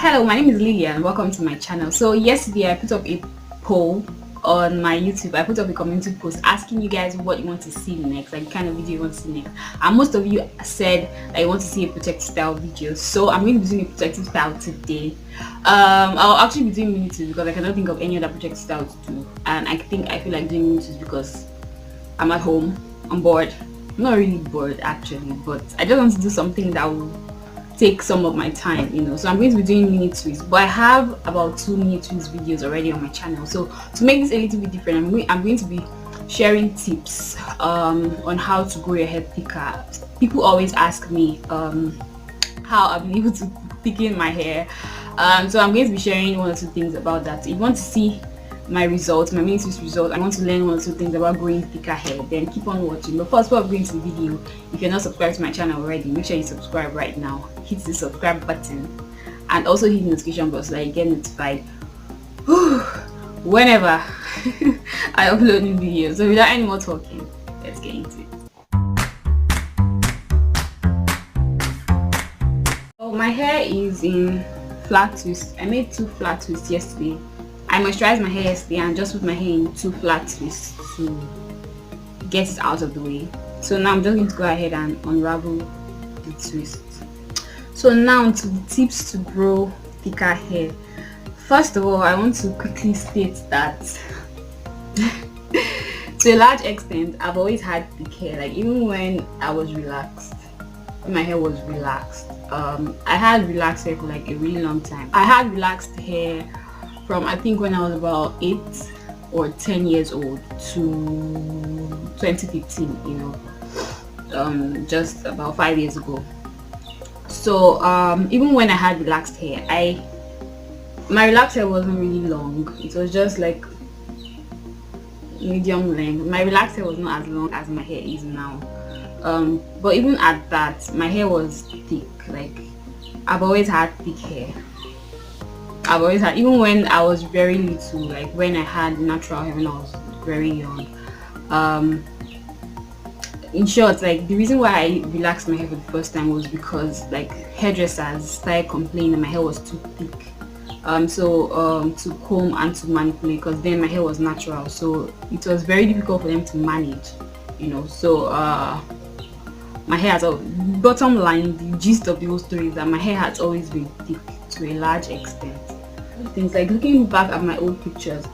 Hello, my name is Lillian. Welcome to my channel. So yesterday I put up a poll on my YouTube. I put up a community post asking you guys what you want to see next, like the kind of video you want to see next. And most of you said that you want to see a protective style video. So I'm going to be doing a protective style today. I'll actually be doing mini twos because I cannot think of any other protective style to do. And I feel like doing mini twos because I'm at home. I'm bored. I'm not really bored actually, but I just want to do something that will take some of my time, so I'm going to be doing mini twists, but I have about 2 mini twist videos already on my channel. So to make this a little bit different, I'm going to be sharing tips on how to grow your hair thicker. People always ask me how I've been able to thicken my hair, so I'm going to be sharing 1 or 2 things about that. If you want to see my results, my mini twist results, I want to learn 1 or 2 things about growing thicker hair, then keep on watching. But first, before going to the video, if you're not subscribed to my channel already, make sure you subscribe right now. Hit the subscribe button and also hit the notification bell so that you get notified whenever I upload new videos. So without any more talking, let's get into it. So my hair is in flat twists. I made 2 flat twists yesterday. I moisturized my hair yesterday and just put my hair in 2 flat twists to get it out of the way. So now I'm just going to go ahead and unravel the twist. So now to the tips to grow thicker hair. First of all, I want to quickly state that to a large extent I've always had thick hair. Like even when I was relaxed, when my hair was relaxed, I had relaxed hair for like a really long time. I had relaxed hair from I think when I was about 8 or 10 years old to 2015, just about 5 years ago. So even when I had relaxed hair, my relaxed hair wasn't really long. It was just like medium length. My relaxed hair was not as long as my hair is now, but even at that, my hair was thick. Like I've always had thick hair. I've always had, even when I was very little, like when I had natural hair when I was very young. In short, like the reason why I relaxed my hair for the first time was because like hairdressers started complaining that my hair was too thick. To comb and to manipulate, because then my hair was natural, so it was very difficult for them to manage, So my hair has, bottom line, the gist of the whole story is that my hair has always been thick to a large extent. Things like looking back at my old pictures,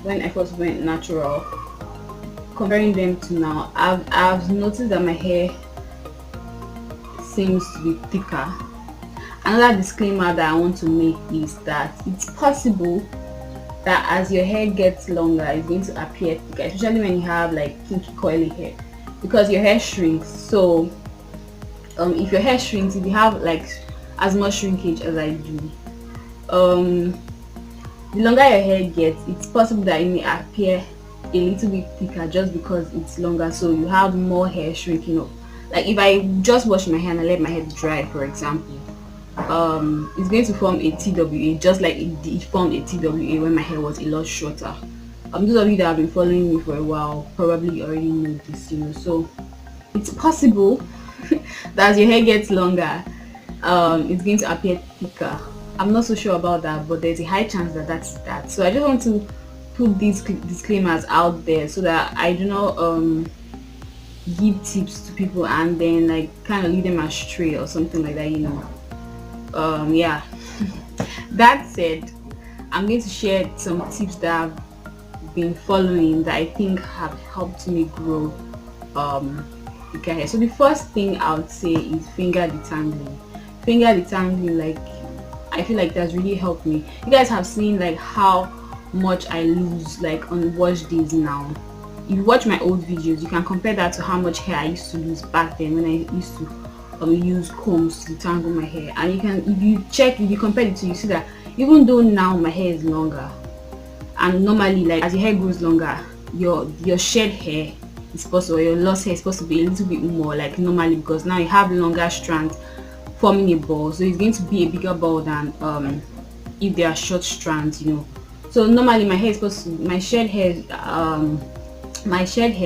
when I first went natural, comparing them to now, I've noticed that my hair seems to be thicker. Another disclaimer that I want to make is that it's possible that as your hair gets longer, it's going to appear thicker, especially when you have like kinky coily hair, because your hair shrinks. So if your hair shrinks, if you have like as much shrinkage as I do, the longer your hair gets, it's possible that it may appear a little bit thicker just because it's longer, so you have more hair shrinking up. Like if I just wash my hair and I let my hair dry, for example, it's going to form a TWA, just like it formed a TWA when my hair was a lot shorter. Those of you that have been following me for a while probably already know this, So it's possible that as your hair gets longer, it's going to appear thicker. I'm not so sure about that, but there's a high chance that that's that. So I just want to put these disclaimers out there so that I do not give tips to people and then like kind of lead them astray or something like that, Yeah. That said, I'm going to share some tips that I've been following that I think have helped me grow thicker hair. So the first thing I would say is finger detangling. Finger detangling, like I feel like that's really helped me. You guys have seen like how much I lose like on wash days now. If you watch my old videos, you can compare that to how much hair I used to lose back then when I used to use combs to detangle my hair. And you can, if you compare the two, you see that even though now my hair is longer, and normally like as your hair grows longer, your shed hair is supposed to, or your lost hair is supposed to be a little bit more like normally, because now you have longer strands forming a ball, so it's going to be a bigger ball than if they are short strands, So normally my hair is supposed to, my shed hair,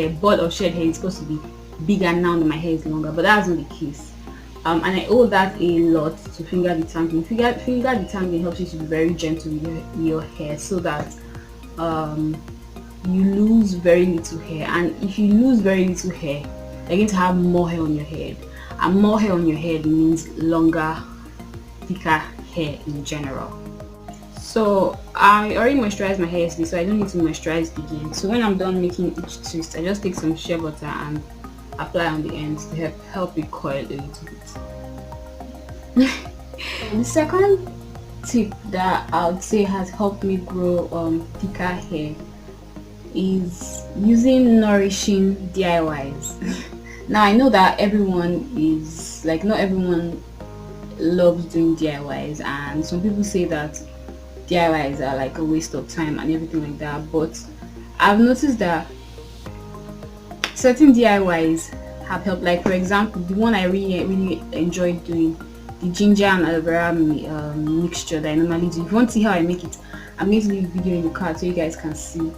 ball of shed hair is supposed to be bigger now that my hair is longer, but that's not the case. And I owe that a lot to finger detangling. Finger detangling helps you to be very gentle with your hair, so that you lose very little hair. And if you lose very little hair, you're going to have more hair on your head, and more hair on your head means longer, thicker hair in general. So I already moisturized my hair yesterday, so I don't need to moisturize it again. So when I'm done making each twist, I just take some shea butter and apply on the ends to help it coil a little bit. The second tip that I would say has helped me grow thicker hair is using Nourishing DIYs. Now I know that everyone is like, not everyone loves doing DIYs, and some people say that DIYs are like a waste of time and everything like that, but I've noticed that certain DIYs have helped. Like for example, the one I really enjoyed doing, the ginger and aloe vera mixture that I normally do. If you want to see how I make it, I'm going to leave a video in the card so you guys can see.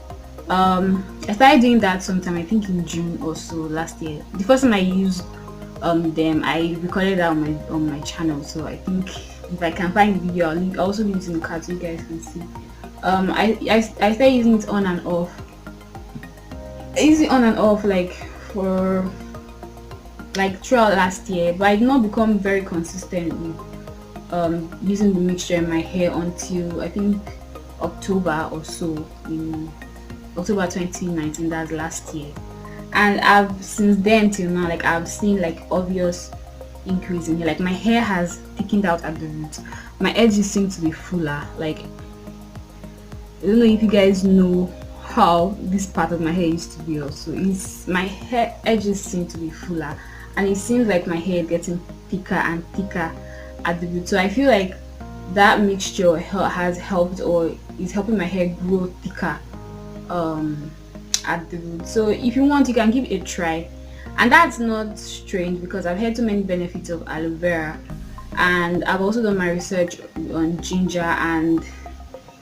I started doing that sometime, I think in June or so last year. The first time I used them, I recorded that on my channel, so I think if I can find the video, I'll also leave it in the card so you guys can see. I started using it on and off. I used it on and off like for like throughout last year, but I did not become very consistent with using the mixture in my hair until I think October or so, in October 2019, that's last year. And I've since then till now, like I've seen like obvious increase in hair. Like my hair has thickened out at the roots, my edges seem to be fuller. Like I don't know if you guys know how this part of my hair used to be. Also, is my hair edges seem to be fuller, and it seems like my hair is getting thicker and thicker at the root. So I feel like that mixture has helped, or is helping my hair grow thicker at the root. So if you want, you can give it a try. And that's not strange because I've heard so many benefits of aloe vera, and I've also done my research on ginger, and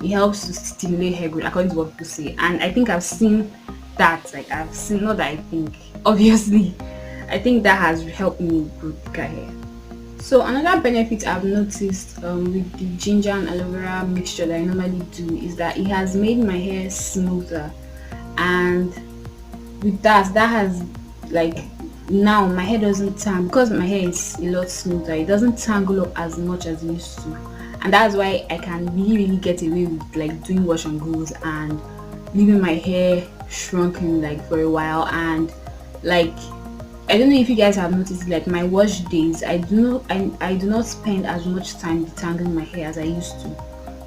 it helps to stimulate hair growth according to what people say. And I think I've seen that, like I've seen, not that I think, obviously I think that has helped me grow thicker hair. So another benefit I've noticed with the ginger and aloe vera mixture that I normally do is that it has made my hair smoother. And with that has, like, now my hair doesn't tangle, because my hair is a lot smoother. It doesn't tangle up as much as it used to, and that's why I can really get away with like doing wash and goes and leaving my hair shrunken like for a while. And like, I don't know if you guys have noticed, like my wash days, I do not spend as much time detangling my hair as I used to,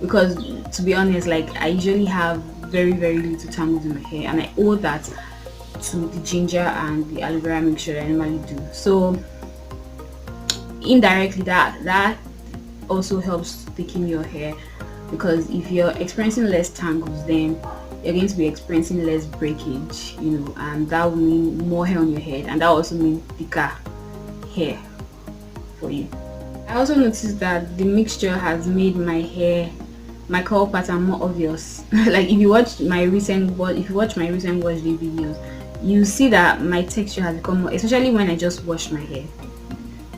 because to be honest, like I usually have very little tangles in my hair, and I owe that to the ginger and the aloe vera mixture that I normally do. So indirectly that also helps thicken your hair, because if you're experiencing less tangles, then you're going to be experiencing less breakage, you know, and that will mean more hair on your head, and that also means thicker hair for you. I also noticed that the mixture has made my hair, my curl pattern, more obvious. Like if you watch my recent wash day videos, you see that my texture has become more, especially when I just wash my hair.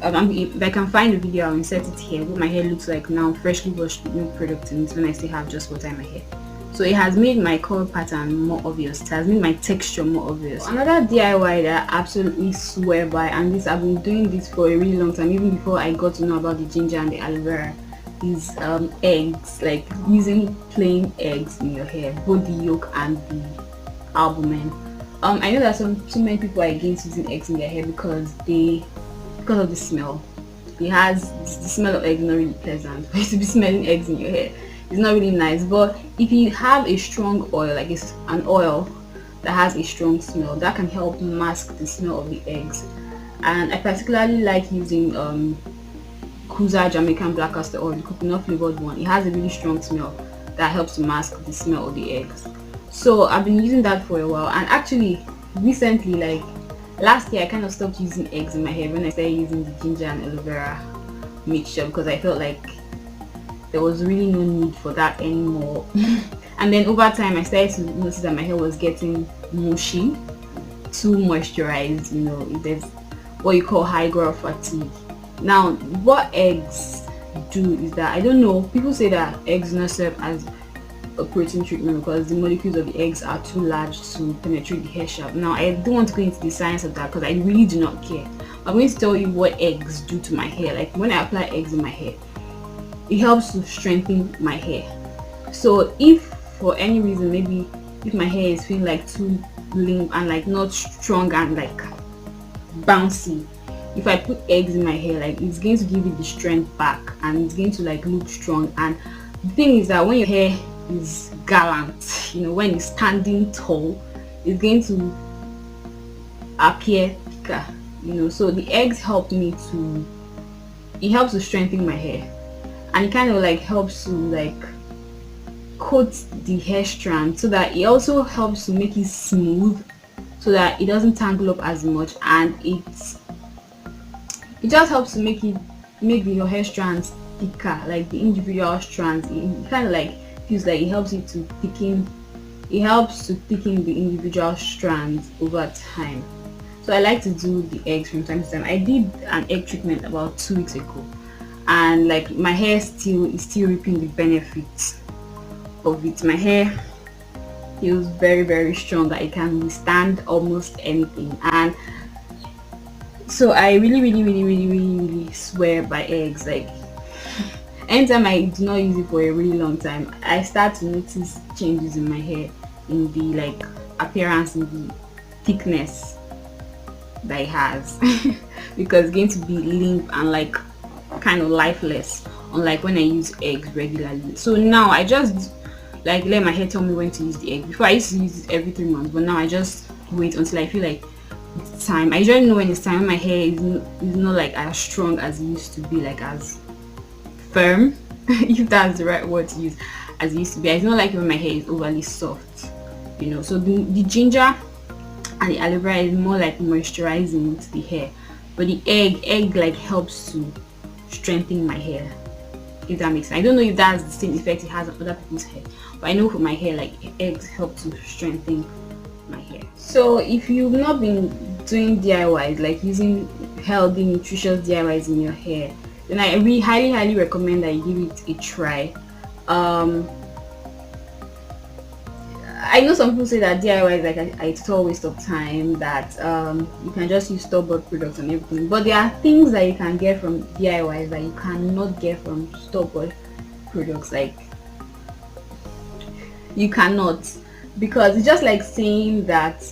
If I can find the video, I'll insert it here, what my hair looks like now, freshly washed with no product in it, when I still have just water in my hair. So it has made my curl pattern more obvious, it has made my texture more obvious. Another DIY that I absolutely swear by, and this I've been doing this for a really long time, even before I got to know about the ginger and the aloe vera, is eggs. Like using plain eggs in your hair, both the yolk and the albumen. I know that so many people are against using eggs in their hair because of the smell. The smell of eggs is not really pleasant. For you to be smelling eggs in your hair, it's not really nice. But if you have a strong oil, like it's an oil that has a strong smell, that can help mask the smell of the eggs. And I particularly like using Kuza Jamaican black castor oil, the coconut flavored one. It has a really strong smell that helps to mask the smell of the eggs. So I've been using that for a while, and actually recently, like last year, I kind of stopped using eggs in my hair when I started using the ginger and aloe vera mixture, because I felt like there was really no need for that anymore. And then over time I started to notice that my hair was getting mushy, too moisturized, you know, there's what you call high growth fatigue. Now, what eggs do is that, I don't know, people say that eggs not serve as a protein treatment because the molecules of the eggs are too large to penetrate the hair shaft. Now, I don't want to go into the science of that because I really do not care. I'm going to tell you what eggs do to my hair. Like when I apply eggs in my hair, it helps to strengthen my hair. So if for any reason, maybe if my hair is feeling like too limp and like not strong and like bouncy, if I put eggs in my hair, like it's going to give it the strength back and it's going to like look strong. And the thing is that when your hair is gallant, you know, when it's standing tall, it's going to appear thicker, you know. So the eggs help me to, it helps to strengthen my hair, and it kind of like helps to like coat the hair strand, so that it also helps to make it smooth so that it doesn't tangle up as much, and it just helps to make your hair strands thicker, like the individual strands. It kind of like feels like it helps it to thicken, it helps to thicken the individual strands over time. So I like to do the eggs from time to time. I did an egg treatment about 2 weeks ago, and like my hair is still reaping the benefits of it. My hair feels very, very strong, that it can withstand almost anything. And so I really swear by eggs. Like anytime I do not use it for a really long time, I start to notice changes in my hair, in the like appearance, in the thickness that it has because it's going to be limp and like kind of lifeless, unlike when I use eggs regularly. So now I just like let my hair tell me when to use the egg. Before I used to use it every 3 months, but now I just wait until I feel like it's time. I usually know when it's time, when my hair is not like as strong as it used to be, like as firm if that's the right word to use, as it used to be. It's not like when my hair is overly soft, you know. So the ginger and the aloe vera is more like moisturizing to the hair, but the egg like helps to strengthen my hair, if that makes sense. I don't know if that's the same effect it has on other people's hair, but I know for my hair, like eggs help to strengthen my hair. So if you've not been doing DIYs, like using healthy nutritious DIYs in your hair, then I really highly recommend that you give it a try. I know some people say that DIY is like a total waste of time, that you can just use store-bought products and everything, but there are things that you can get from DIYs that you cannot get from store-bought products. Like you cannot, because it's just like saying that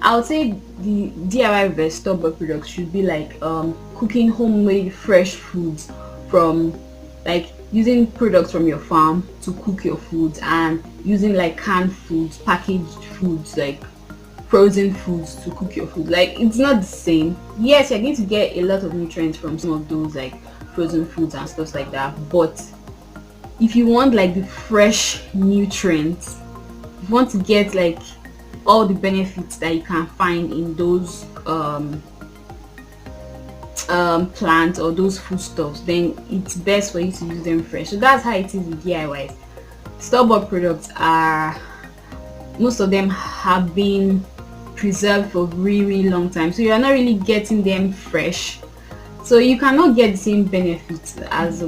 I would say the DIY versus store-bought products should be like cooking homemade fresh foods, from like using products from your farm to cook your foods, and using like canned foods, packaged foods, like frozen foods to cook your food. Like it's not the same. Yes, you're going to get a lot of nutrients from some of those like frozen foods and stuff like that, but if you want like the fresh nutrients, if you want to get like all the benefits that you can find in those plants or those foodstuffs, then it's best for you to use them fresh. So that's how it is with DIYs. Store-bought products are, most of them have been preserved for really long time, so you're not really getting them fresh, so you cannot get the same benefits as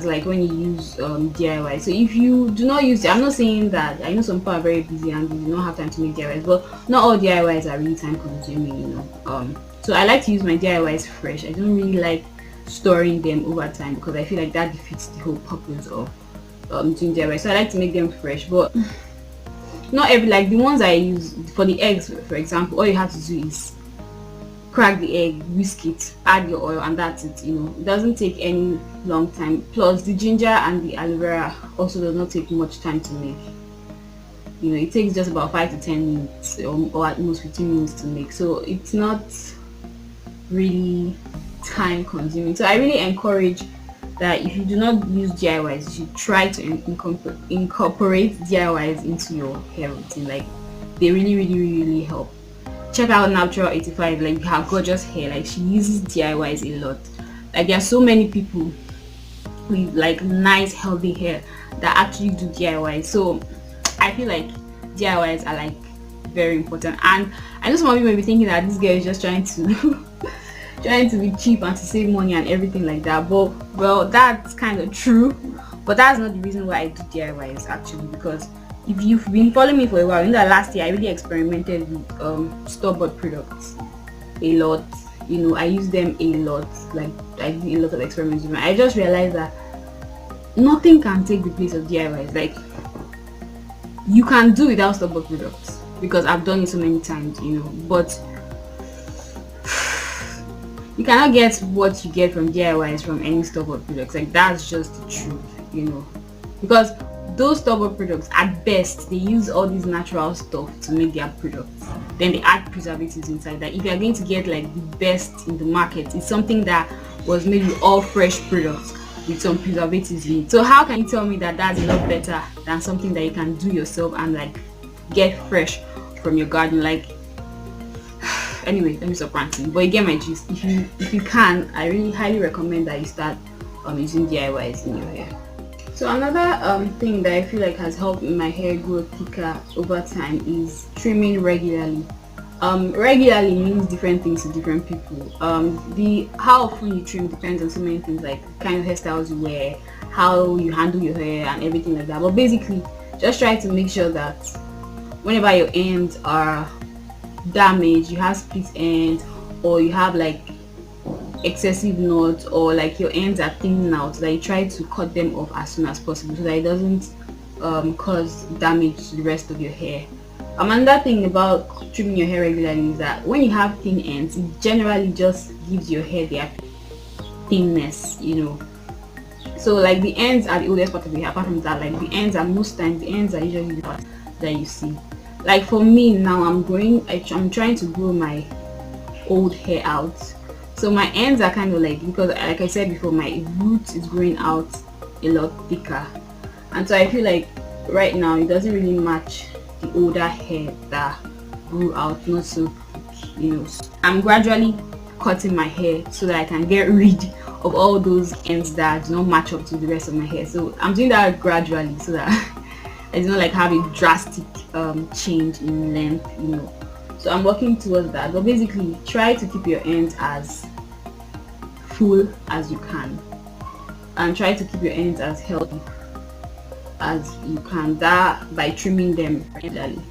like when you use DIY. So if you do not use it, I'm not saying that, I know some people are very busy and they do not have time to make DIYs, but not all DIYs are really time consuming, you know. So I like to use my DIYs fresh. I don't really like storing them over time because I feel like that defeats the whole purpose of doing DIY. So I like to make them fresh, but not every, like the ones I use for the eggs, for example, all you have to do is crack the egg, whisk it, add your oil, and that's it. You know, it doesn't take any long time. Plus the ginger and the aloe vera also does not take much time to make. You know, it takes just about 5 to 10 minutes or at most 15 minutes to make, so it's not really time consuming. So I really encourage that if you do not use DIYs, you should try to incorporate DIYs into your hair routine. Like they really help. Check out Natural 85. Like her gorgeous hair, like she uses DIYs a lot. Like there are so many people with like nice healthy hair that actually do DIYs. So I feel like DIYs are like very important. And I know some of you may be thinking that this girl is just trying to trying to be cheap and to save money and everything like that. But well, that's kind of true, but that's not the reason why I do DIYs actually. Because if you've been following me for a while, in the last year I really experimented with store-bought products a lot. I use them a lot. Like, I did a lot of experiments with them. I just realized that nothing can take the place of DIYs. Like, you can do without store-bought products because I've done it so many times, but you cannot get what you get from DIYs from any store-bought products. Like, that's just the truth, because those store-bought products, at best, they use all these natural stuff to make their products. Then they add preservatives inside. That if you're going to get like the best in the market, it's something that was made with all fresh products with some preservatives in it. So how can you tell me that that's a lot better than something that you can do yourself and like get fresh from your garden? Like, anyway, let me stop ranting, but you get my gist. If you can, I really highly recommend that you start using DIYs in your hair. So another thing that I feel like has helped my hair grow thicker over time is trimming regularly. Regularly means different things to different people. How often you trim depends on so many things, like the kind of hairstyles you wear, how you handle your hair and everything like that. But basically, just try to make sure that whenever your ends are damaged, you have split ends, or you have like excessive knots, or like your ends are thinning out, that you try to cut them off as soon as possible so that it doesn't cause damage to the rest of your hair. Another thing about trimming your hair regularly is that when you have thin ends, it generally just gives your hair their thinness, so like the ends are the oldest part of the hair. Apart from that, like most times the ends are usually the part that you see. Like for me now, I'm trying to grow my old hair out. So my ends are kind of like, because like I said before, my root is growing out a lot thicker, and so I feel like right now it doesn't really match the older hair that grew out not so thick. I'm gradually cutting my hair so that I can get rid of all those ends that do not match up to the rest of my hair. So I'm doing that gradually so that I do not like have a drastic change in length, so I'm working towards that. But basically, try to keep your ends as full as you can, and try to keep your ends as healthy as you can, that by trimming them regularly.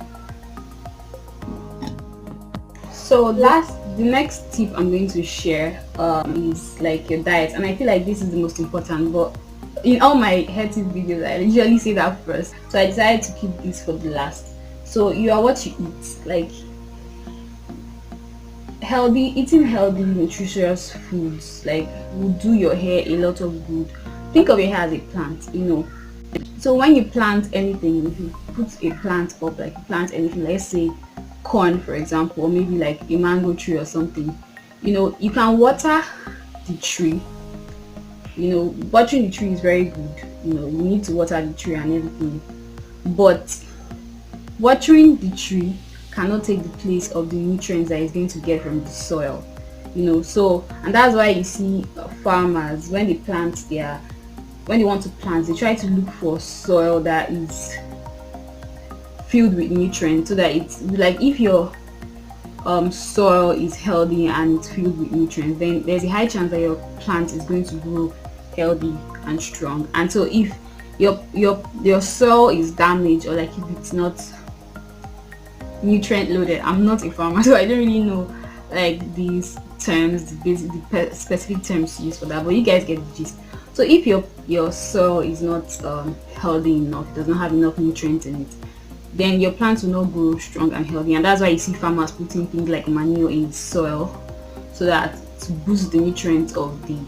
So the next tip I'm going to share is like your diet, and I feel like this is the most important, but in all my hair tip videos I usually say that first, so I decided to keep this for the last. So you are what you eat. Like, eating healthy, nutritious foods like will do your hair a lot of good. Think of your hair as a plant, so when you plant anything, if you put a plant up, like you plant anything, let's say corn for example, or maybe like a mango tree or something, you can water the tree. Watering the tree is very good. You need to water the tree and everything, but watering the tree cannot take the place of the nutrients that it's going to get from the soil. So, and that's why you see farmers, when they want to plant, they try to look for soil that is filled with nutrients, so that it's like, if your soil is healthy and it's filled with nutrients, then there's a high chance that your plant is going to grow healthy and strong. And so if your soil is damaged, or like if it's not nutrient loaded, I'm not a farmer, so I don't really know like these terms, the specific terms used for that, but you guys get the gist. So if your soil is not healthy enough, does not have enough nutrients in it, then your plants will not grow strong and healthy. And that's why you see farmers putting things like manure in soil, so that to boost the nutrients of the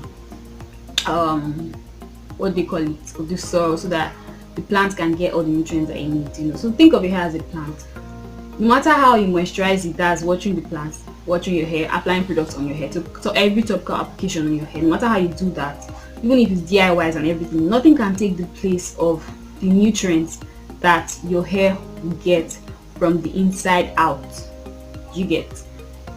what they call it, of the soil, so that the plant can get all the nutrients that it needs. So think of your hair as a plant. No matter how you moisturize it, that's watering the plants, watering your hair, applying products on your hair, so every topical application on your hair, no matter how you do that, even if it's DIYs and everything, nothing can take the place of the nutrients that your hair will get from the inside out. You get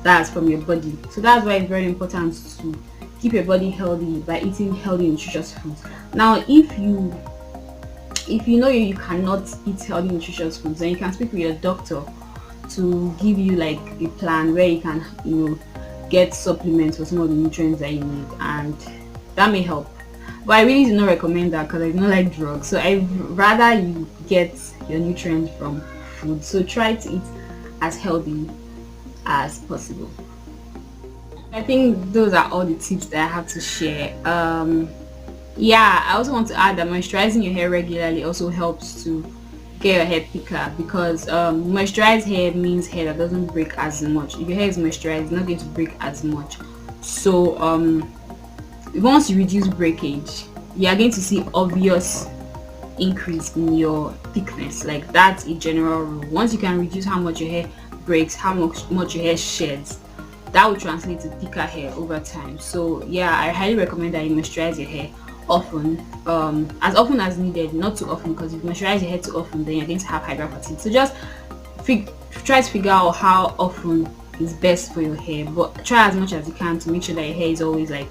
that's from your body. So that's why it's very important to keep your body healthy by eating healthy, nutritious foods. Now, if you know you cannot eat healthy, nutritious foods, then you can speak with your doctor to give you like a plan where you can get supplements for some of the nutrients that you need, and that may help. But I really do not recommend that because I do not like drugs. So I rather you get your nutrients from food. So try to eat as healthy as possible. I think those are all the tips that I have to share. Yeah, I also want to add that moisturizing your hair regularly also helps to get your hair thicker, because moisturized hair means hair that doesn't break as much. If your hair is moisturized, it's not going to break as much. So once you reduce breakage, you are going to see obvious increase in your thickness. Like, that's a general rule. Once you can reduce how much your hair breaks, how much your hair sheds, that will translate to thicker hair over time. So yeah, I highly recommend that you moisturize your hair often, as often as needed, not too often, because if you moisturize your hair too often, then you're going to have hydra fatigue. So just try to figure out how often is best for your hair, but try as much as you can to make sure that your hair is always like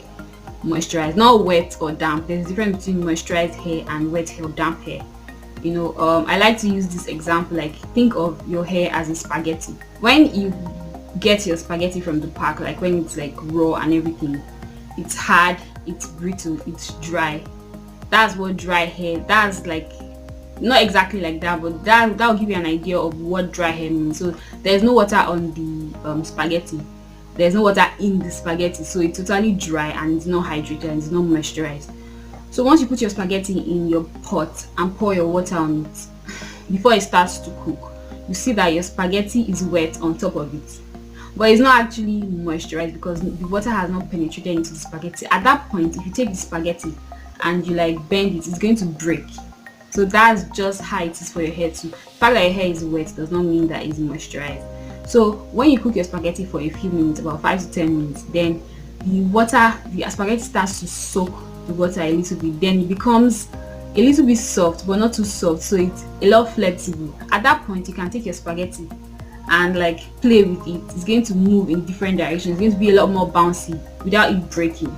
moisturized, not wet or damp. There's a difference between moisturized hair and wet hair or damp hair. You know, I like to use this example, like think of your hair as a spaghetti. When you get your spaghetti from the pack, like when it's like raw and everything, it's hard, it's brittle, it's dry. That's what dry hair, that's like, not exactly like that, but that will give you an idea of what dry hair means. So there's no water on the spaghetti, there's no water in the spaghetti, so it's totally dry and it's not hydrated and it's not moisturized. So once you put your spaghetti in your pot and pour your water on it, before it starts to cook, you see that your spaghetti is wet on top of it, but it's not actually moisturized because the water has not penetrated into the spaghetti. At that point, if you take the spaghetti and you like bend it, it's going to break. So that's just how it is for your hair too. The fact that your hair is wet does not mean that it's moisturized. So when you cook your spaghetti for a few minutes, about 5 to 10 minutes, then the spaghetti starts to soak the water a little bit. Then it becomes a little bit soft, but not too soft, so it's a lot flexible. At that point, you can take your spaghetti and like play with it. It's going to move in different directions. It's going to be a lot more bouncy without it breaking.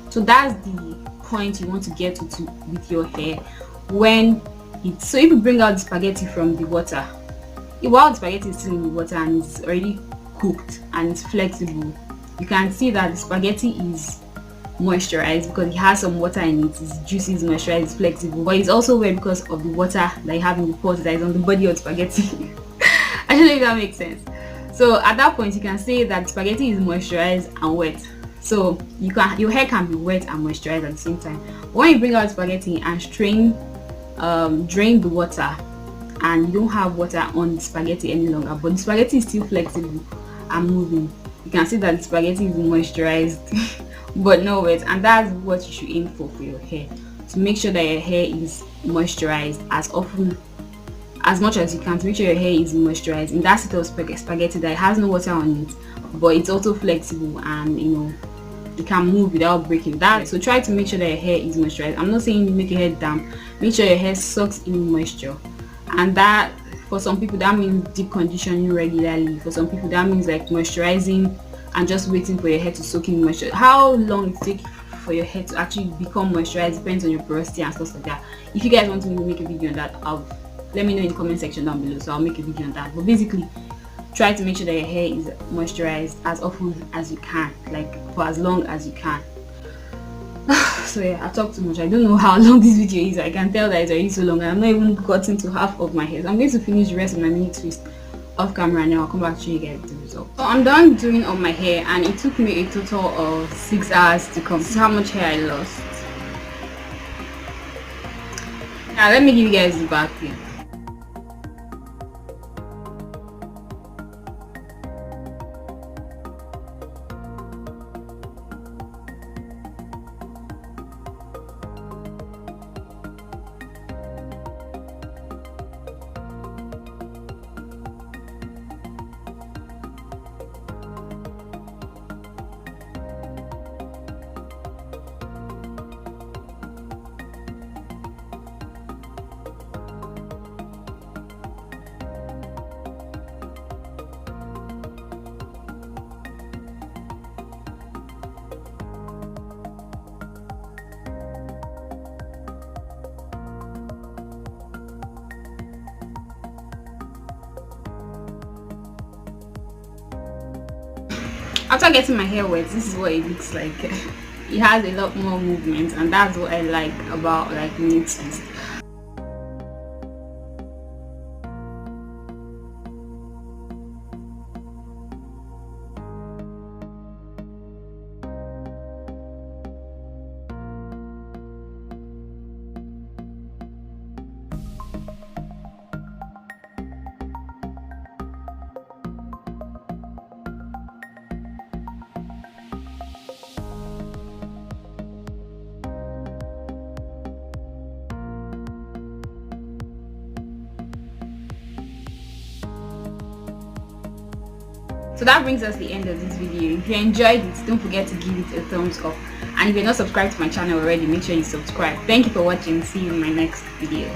So that's the point you want to get to with your hair when it's, so if you bring out the spaghetti from the water, while the spaghetti is still in the water and it's already cooked and it's flexible, you can see that the spaghetti is moisturized because it has some water in it. It's juicy, it's moisturized, it's flexible, but it's also wet because of the water that you have in the pot that is on the body of the spaghetti. I don't know if that makes sense. So at that point, you can say that spaghetti is moisturized and wet. So your hair can be wet and moisturized at the same time. But when you bring out spaghetti and drain the water, and you don't have water on the spaghetti any longer, but the spaghetti is still flexible and moving, you can see that the spaghetti is moisturized but not wet. And that's what you should aim for your hair, to make sure that your hair is moisturized as much as you can, to make sure your hair is moisturized in that set of spaghetti that has no water on it, but it's also flexible and it can move without breaking. That, so try to make sure that your hair is moisturized. I'm not saying you make your hair damp, make sure your hair sucks in moisture. And that, for some people, that means deep conditioning regularly. For some people, that means like moisturizing and just waiting for your hair to soak in moisture. How long it takes for your hair to actually become moisturized depends on your porosity and stuff like that. If you guys want me to make a video on that, let me know in the comment section down below, so I'll make a video on that. But basically, try to make sure that your hair is moisturized as often as you can, like for as long as you can. So yeah, I talked too much. I don't know how long this video is. I can tell that it's already so long and I'm not even gotten to half of my hair. So I'm going to finish the rest of my mini twist off camera and then I'll come back to you guys with the result. So I'm done doing all my hair and it took me a total of 6 hours to come. See how much hair I lost. Now let me give you guys the back here. After getting my hair wet, this is what it looks like. It has a lot more movement, and that's what I like about like nail twist. So that brings us the end of this video. If you enjoyed it, don't forget to give it a thumbs up, and if you're not subscribed to my channel already, make sure you subscribe. Thank you for watching. See you in my next video.